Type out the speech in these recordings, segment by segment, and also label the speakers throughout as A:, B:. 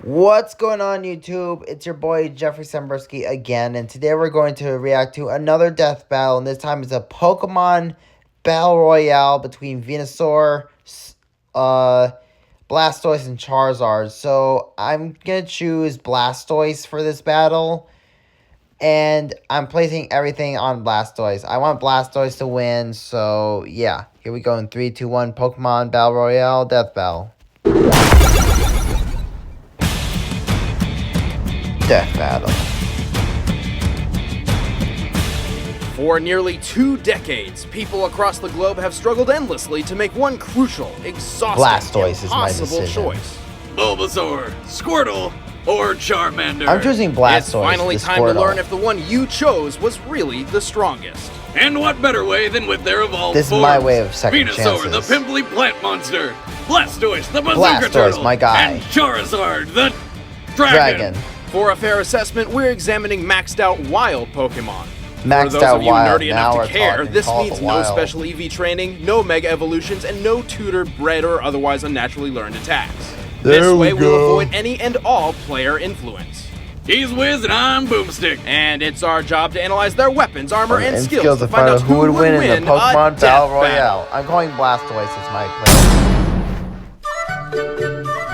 A: What's going on, YouTube? It's your boy Geoffrey Reacts again, and today we're going to react to another death battle, and this time it's a Pokemon Battle Royale between Venusaur, Blastoise, and Charizard. So I'm gonna choose Blastoise for this battle, and I'm placing everything on Blastoise. I want Blastoise to win, so yeah. Here we go in 3, 2, 1, Pokemon Battle Royale Death Battle. Death battle.
B: For nearly 2 decades, people across the globe have struggled endlessly to make one crucial, exhausting,
A: Blastoise is my
B: impossible
A: decision.
B: choice.
C: Bulbasaur, Squirtle, or Charmander.
A: I'm choosing Blastoise.
B: It's finally time to learn if the one you chose was really the strongest.
C: And what better way than with their evolved
A: This is
C: forms?
A: my way of second
C: Venusaur,
A: chances.
C: the pimply plant monster. Blastoise, the bazooka
A: Blastoise,
C: turtle.
A: my guy.
C: And Charizard, the dragon.
B: For a fair assessment, we're examining maxed out wild Pokemon.
A: Maxed
B: For those
A: out
B: of you
A: wild.
B: nerdy
A: Now
B: enough
A: we're
B: to care,
A: talking.
B: this
A: Call it
B: means
A: the
B: no
A: wild.
B: special EV training, no Mega Evolutions, and no tutored, bred, or otherwise unnaturally learned attacks.
A: There
B: This
A: we
B: way, we'll
A: go.
B: avoid any and all player influence.
C: He's Wiz and I'm Boomstick.
B: And it's our job to analyze their weapons, armor, and skills
A: to
B: to find out
A: who would win in the
B: a
A: Pokemon
B: death
A: Battle Royale. I'm calling Blastoise as my player.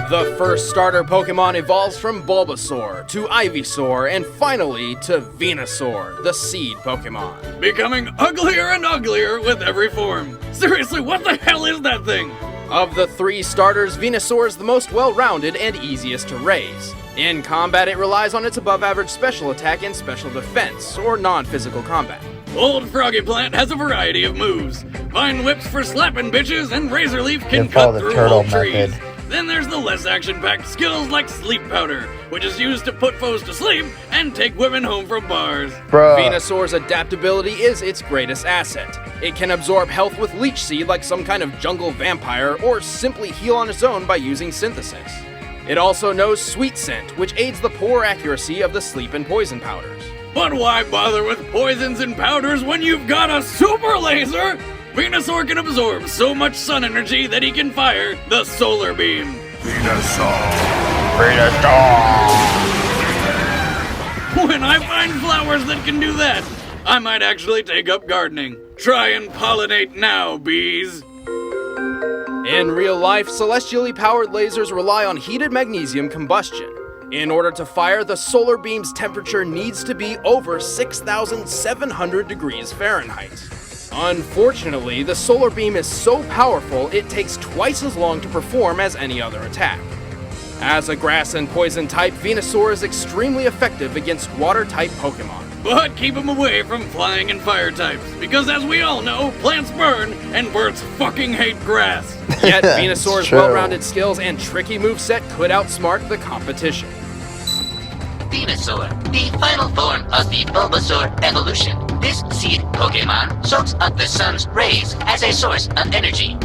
B: The first starter Pokemon evolves from Bulbasaur to Ivysaur and finally to Venusaur, the seed Pokemon.
C: Becoming uglier and uglier with every form. Seriously, what the hell is that thing?
B: Of the 3 starters, Venusaur is the most well-rounded and easiest to raise. In combat, it relies on its above-average special attack and special defense, or non-physical combat.
C: Old Froggy Plant has a variety of moves. Vine Whips for slapping bitches, and Razor Leaf can
A: follow
C: cut
A: the
C: through
A: turtle
C: old trees.
A: method.
C: Then there's the less action-packed skills like Sleep Powder, which is used to put foes to sleep and take women home from bars.
A: Bruh.
B: Venusaur's adaptability is its greatest asset. It can absorb health with Leech Seed like some kind of jungle vampire, or simply heal on its own by using Synthesis. It also knows Sweet Scent, which aids the poor accuracy of the sleep and poison powders.
C: But why bother with poisons and powders when you've got a super laser? Venusaur can absorb so much sun energy that he can fire the solar beam. When I find flowers that can do that, I might actually take up gardening. Try and pollinate now, bees.
B: In real life, celestially powered lasers rely on heated magnesium combustion. In order to fire, the solar beam's temperature needs to be over 6,700 degrees Fahrenheit. Unfortunately, the solar beam is so powerful it takes twice as long to perform as any other attack. As a grass and poison type, Venusaur is extremely effective against water-type Pokemon.
C: But keep him away from flying and fire types, because as we all know, plants burn and birds fucking hate grass.
B: Yet Venusaur's
A: True.
B: well-rounded skills and tricky moveset could outsmart the competition.
D: Venusaur, the final form of the Bulbasaur evolution. This seed Pokemon soaks up the sun's rays as a source of energy.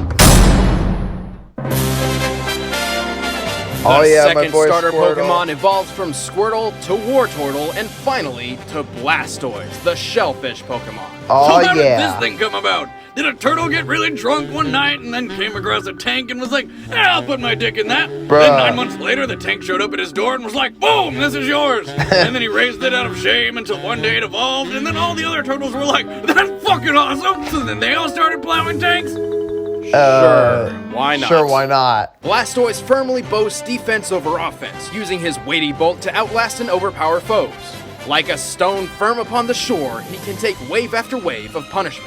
A: Oh
B: The
A: yeah, my
B: second
A: boy
B: starter
A: Squirtle.
B: Pokemon evolves from Squirtle to Wartortle and finally to Blastoise, the shellfish Pokemon.
A: Oh
C: So how did
A: yeah.
C: this thing come about? Did a turtle get really drunk one night and then came across a tank and was like, I'll put my dick in that.
A: Bruh.
C: Then 9 months later, the tank showed up at his door and was like, boom, this is yours. And then he raised it out of shame until one day it evolved, and then all the other turtles were like, that's fucking awesome. So then they all started plowing tanks.
B: Sure, why not?
A: Sure, why not?
B: Blastoise firmly boasts defense over offense, using his weighty bulk to outlast and overpower foes. Like a stone firm upon the shore, he can take wave after wave of punishment.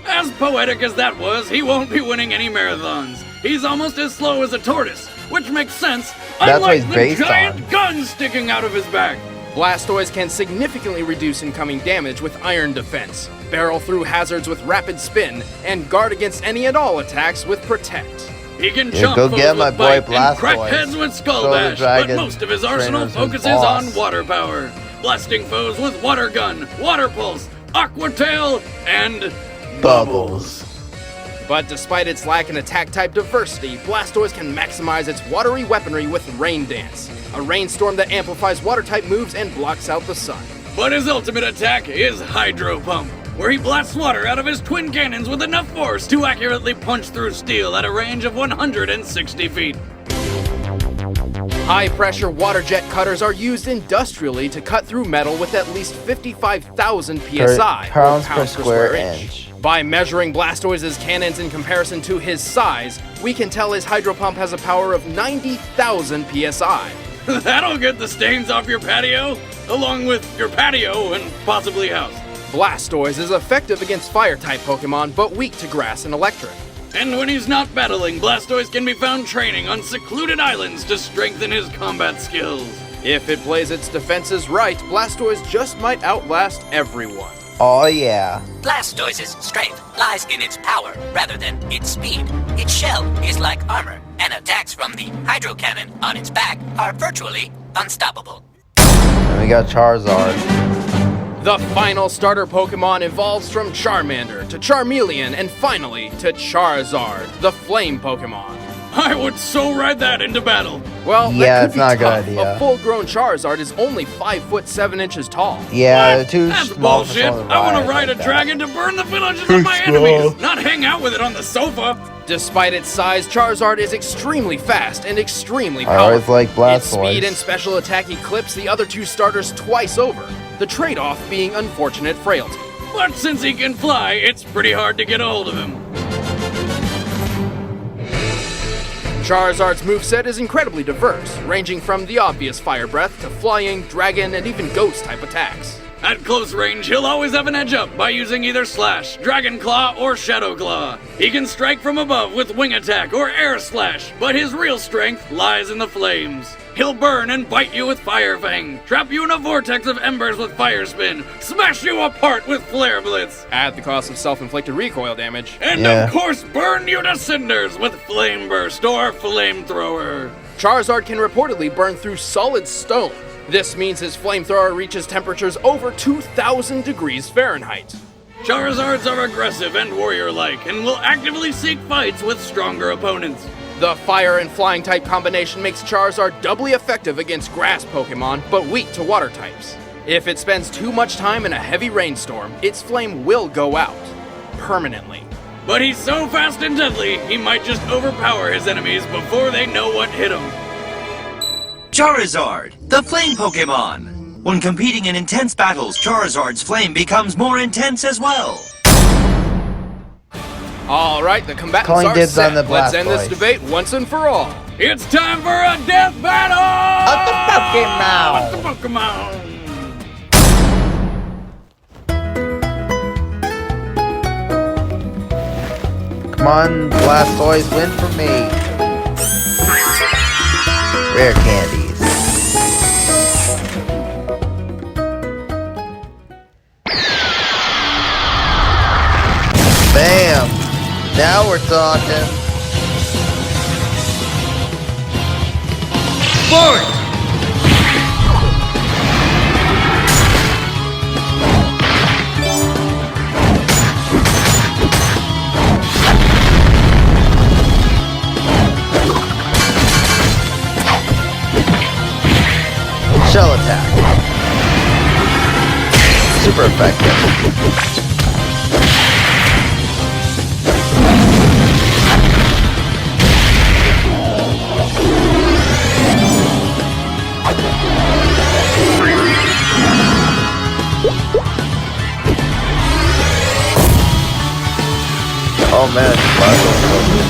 C: As poetic as that was, he won't be winning any marathons. He's almost as slow as a tortoise, which makes sense,
A: That's what
C: unlike
A: he's
C: the
A: based
C: giant
A: on.
C: gun sticking out of his back.
B: Blastoise can significantly reduce incoming damage with Iron Defense, barrel through hazards with Rapid Spin, and guard against any and all attacks with Protect.
C: He can
A: Yeah,
C: chomp
A: go
C: foes
A: get my
C: with
A: boy
C: bite and crack
A: Blastoise.
C: heads with Skull
A: Show the
C: Bash, but
A: dragon
C: most of his arsenal
A: trainers his
C: focuses on
A: boss.
C: water power, blasting foes with Water Gun, Water Pulse, Aqua Tail, and
A: Bubbles.
B: But despite its lack in attack type diversity, Blastoise can maximize its watery weaponry with Rain Dance, a rainstorm that amplifies water-type moves and blocks out the sun.
C: But his ultimate attack is Hydro Pump, where he blasts water out of his twin cannons with enough force to accurately punch through steel at a range of 160 feet.
B: High-pressure water jet cutters are used industrially to cut through metal with at least 55,000 psi,
A: pounds per square inch.
B: By measuring Blastoise's cannons in comparison to his size, we can tell his hydro pump has a power of 90,000 psi.
C: That'll get the stains off your patio, along with your patio and possibly house.
B: Blastoise is effective against fire-type Pokemon, but weak to grass and electric.
C: And when he's not battling, Blastoise can be found training on secluded islands to strengthen his combat skills.
B: If it plays its defenses right, Blastoise just might outlast everyone.
A: Oh yeah.
D: Blastoise's strength lies in its power rather than its speed. Its shell is like armor, and attacks from the hydro cannon on its back are virtually unstoppable.
A: And we got Charizard.
B: The final starter Pokemon evolves from Charmander to Charmeleon and finally to Charizard, the flame Pokemon.
C: I would so ride that into battle.
B: Well,
A: Yeah,
B: that
A: it's
B: could
A: not
B: be
A: a good
B: tough.
A: idea.
B: A full-grown Charizard is only 5 foot 7 inches tall.
A: Yeah,
C: What?
A: too
C: That's
A: small for
C: bullshit.
A: someone
C: I want
A: ride
C: to ride a
A: like that.
C: dragon to burn the villages of my enemies, not hang out with it on the sofa.
B: Despite its size, Charizard is extremely fast and extremely
A: I always
B: powerful.
A: like
B: Its speed
A: Blastoise.
B: and special attack eclipse the other two starters twice over, the trade-off being unfortunate frailty.
C: But since he can fly, it's pretty hard to get a hold of him.
B: Charizard's moveset is incredibly diverse, ranging from the obvious Fire Breath to flying, dragon, and even ghost-type attacks.
C: At close range, he'll always have an edge up by using either Slash, Dragon Claw, or Shadow Claw. He can strike from above with Wing Attack or Air Slash, but his real strength lies in the flames. He'll burn and bite you with Fire Fang, trap you in a vortex of embers with Fire Spin, smash you apart with Flare Blitz,
B: Add the cost of self-inflicted recoil damage.
C: and
A: Yeah.
C: of course burn you to cinders with Flame Burst or Flamethrower.
B: Charizard can reportedly burn through solid stone. This means his flamethrower reaches temperatures over 2,000 degrees Fahrenheit.
C: Charizards are aggressive and warrior-like, and will actively seek fights with stronger opponents.
B: The fire and flying type combination makes Charizard doubly effective against grass Pokemon, but weak to water types. If it spends too much time in a heavy rainstorm, its flame will go out. Permanently.
C: But he's so fast and deadly, he might just overpower his enemies before they know what hit him.
E: Charizard, the flame Pokemon. When competing in intense battles, Charizard's flame becomes more intense as well.
B: Alright, the combatants
A: Calling
B: are
A: dibs
B: set.
A: on the
B: Let's end this
A: Blastoise.
B: debate once and for all.
C: It's time for a death battle!
A: Of the Pokemon!
C: Of the Pokemon!
A: Come on, Blastoise, win for me. Rare candies. Bam! Now we're talking. Forward! Shell attack. Super effective. Oh man,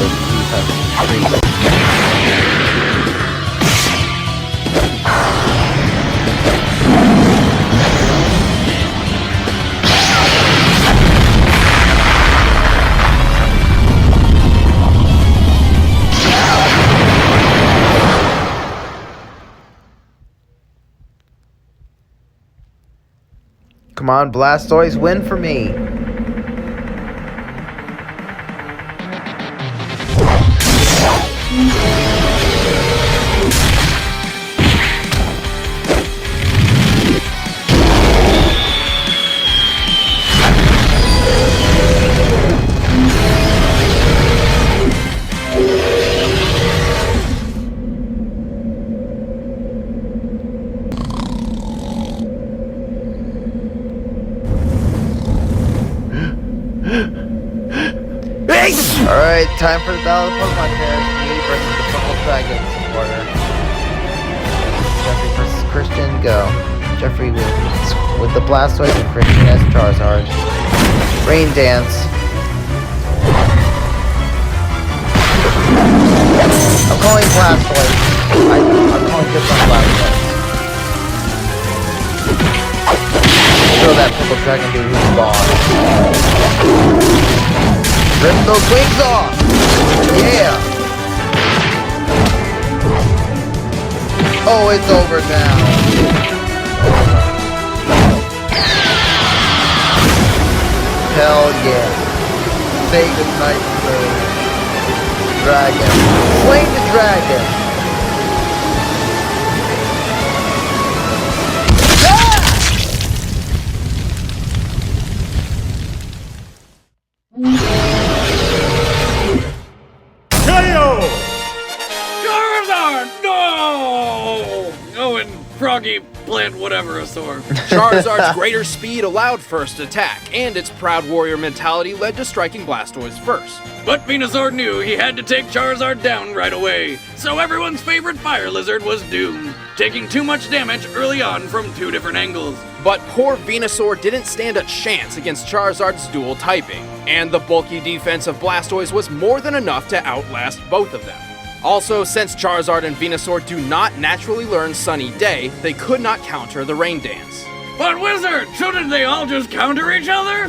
A: come on, Blastoise, win for me. Alright, time for the Battle of Pokemon Pairs. Me versus the Purple Dragon supporter. go. Geoffrey with the Blastoise and Christian as Charizard. Rain Dance. I'm calling Blastoise. I'm calling this one Blastoise. Throw that purple dragon dude who's gone. Rip those wings off! Yeah! Oh, it's over now. Hell yeah. Say goodnight to the dragon. Slay the dragon!
C: Charizard! No! Oh, and Froggy plant whatever a sword.
B: Charizard's greater speed allowed first attack, and its proud warrior mentality led to striking Blastoise first.
C: But Venusaur knew he had to take Charizard down right away, so everyone's favorite fire lizard was doomed, taking too much damage early on from two different angles.
B: But poor Venusaur didn't stand a chance against Charizard's dual typing, and the bulky defense of Blastoise was more than enough to outlast both of them. Also, since Charizard and Venusaur do not naturally learn Sunny Day, they could not counter the Rain Dance.
C: But Wizard, shouldn't they all just counter each other?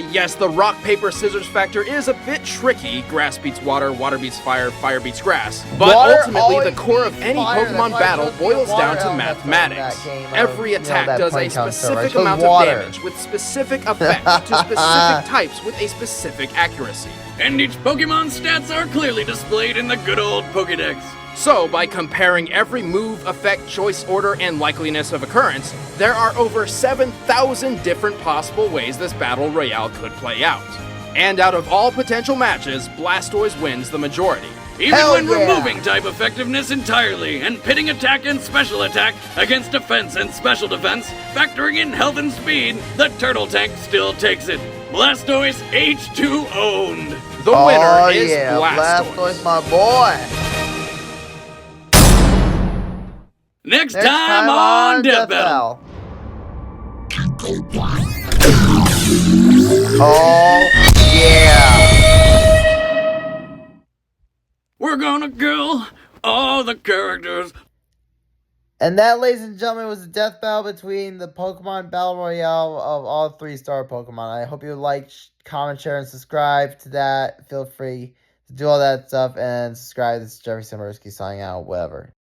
B: Yes, the rock, paper, scissors factor is a bit tricky. Grass beats water, water beats fire, fire beats grass. But
A: Water
B: ultimately, the
A: always
B: core of
A: beats
B: any
A: fire.
B: Pokemon
A: That's why
B: battle
A: it's supposed to be
B: boils
A: a
B: down
A: water
B: to
A: element from
B: mathematics.
A: that game of,
B: Every attack
A: that
B: does a
A: Pokemon counter.
B: specific
A: It's
B: amount
A: water.
B: of damage with specific effects to specific types with a specific accuracy.
C: And each Pokemon's stats are clearly displayed in the good old Pokedex.
B: So, by comparing every move, effect, choice order, and likeliness of occurrence, there are over 7,000 different possible ways this battle royale could play out. And out of all potential matches, Blastoise wins the majority.
C: Even
A: Hell
C: when
A: yeah.
C: removing type effectiveness entirely and pitting attack and special attack against defense and special defense, factoring in health and speed, the Turtle Tank still takes it. Blastoise H2 owned.
B: The winner is Blastoise.
A: Blastoise, my boy.
C: Next time on Death Battle.
A: Oh, yeah.
C: We're gonna kill all the characters.
A: And that, ladies and gentlemen, was a death battle between the Pokemon Battle Royale of all 3-star Pokemon. I hope you like, comment, share, and subscribe to that. Feel free to do all that stuff and subscribe. This is Geoffrey Reacts signing out, whatever.